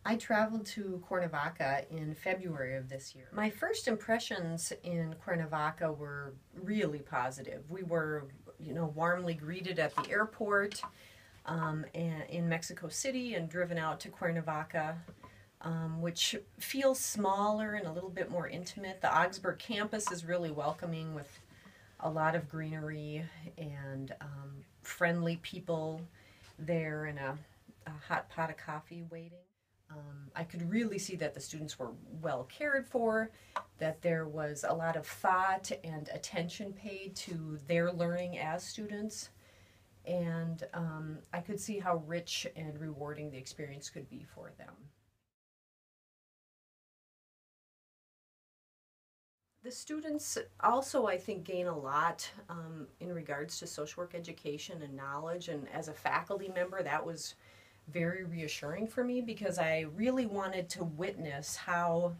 I traveled to Cuernavaca in February of this year. My first impressions in Cuernavaca were really positive. We were, warmly greeted at the airport and in Mexico City and driven out to Cuernavaca, which feels smaller and a little bit more intimate. The Augsburg campus is really welcoming with a lot of greenery and friendly people there and a hot pot of coffee waiting. I could really see that the students were well cared for, that there was a lot of thought and attention paid to their learning as students, and I could see how rich and rewarding the experience could be for them. The students also, I think, gain a lot in regards to social work education and knowledge, and as a faculty member, that was very reassuring for me because I really wanted to witness how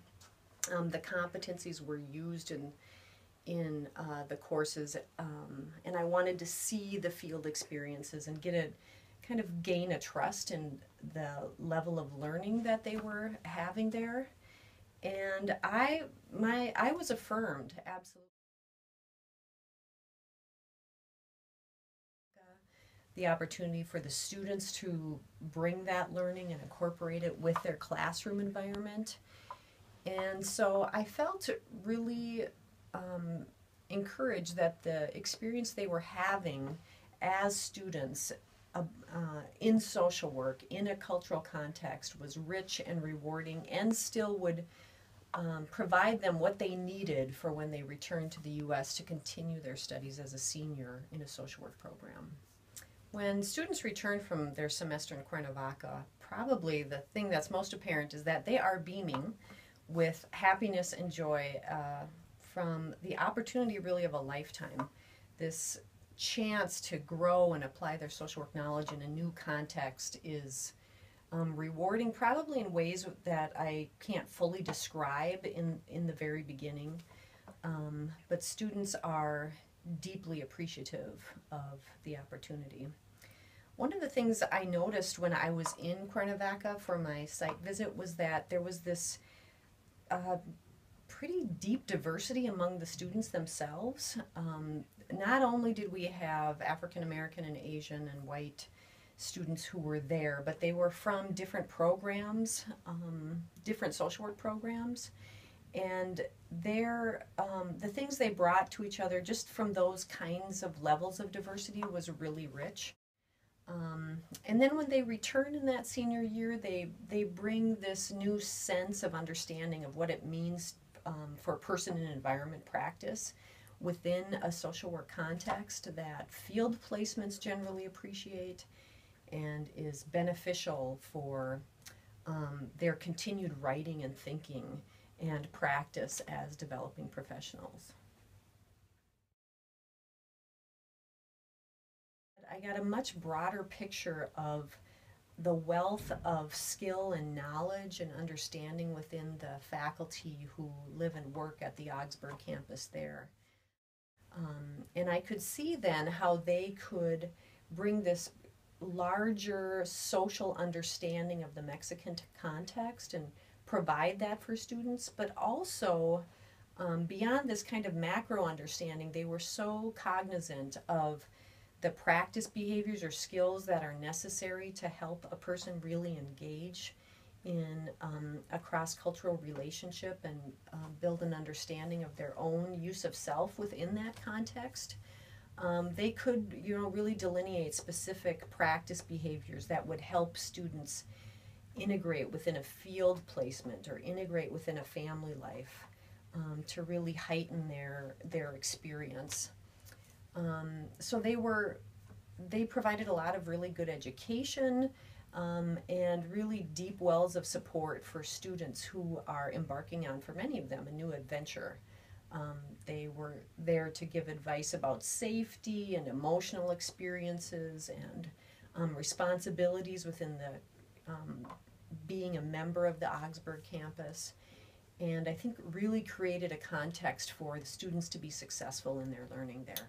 the competencies were used in the courses, and I wanted to see the field experiences and gain a trust in the level of learning that they were having there. And I was affirmed, absolutely. The opportunity for the students to bring that learning and incorporate it with their classroom environment. And so I felt really encouraged that the experience they were having as students in social work, in a cultural context, was rich and rewarding and still would provide them what they needed for when they returned to the U.S. to continue their studies as a senior in a social work program. When students return from their semester in Cuernavaca, probably the thing that's most apparent is that they are beaming with happiness and joy from the opportunity really of a lifetime. This chance to grow and apply their social work knowledge in a new context is rewarding, probably in ways that I can't fully describe in the very beginning. But students are deeply appreciative of the opportunity. One of the things I noticed when I was in Cuernavaca for my site visit was that there was this pretty deep diversity among the students themselves. Not only did we have African American and Asian and white students who were there, but they were from different programs, different social work programs. And the things they brought to each other just from those kinds of levels of diversity was really rich. And then when they return in that senior year, they bring this new sense of understanding of what it means for a person in environment practice within a social work context that field placements generally appreciate and is beneficial for their continued writing and thinking and practice as developing professionals. I got a much broader picture of the wealth of skill and knowledge and understanding within the faculty who live and work at the Augsburg campus there. And I could see then how they could bring this larger social understanding of the Mexican context and provide that for students, but also beyond this kind of macro understanding, they were so cognizant of the practice behaviors or skills that are necessary to help a person really engage in a cross-cultural relationship and build an understanding of their own use of self within that context. They could, really delineate specific practice behaviors that would help students integrate within a field placement or integrate within a family life to really heighten their experience. So they provided a lot of really good education and really deep wells of support for students who are embarking on, for many of them, a new adventure. They were there to give advice about safety and emotional experiences and responsibilities within the being a member of the Augsburg campus, and I think really created a context for the students to be successful in their learning there.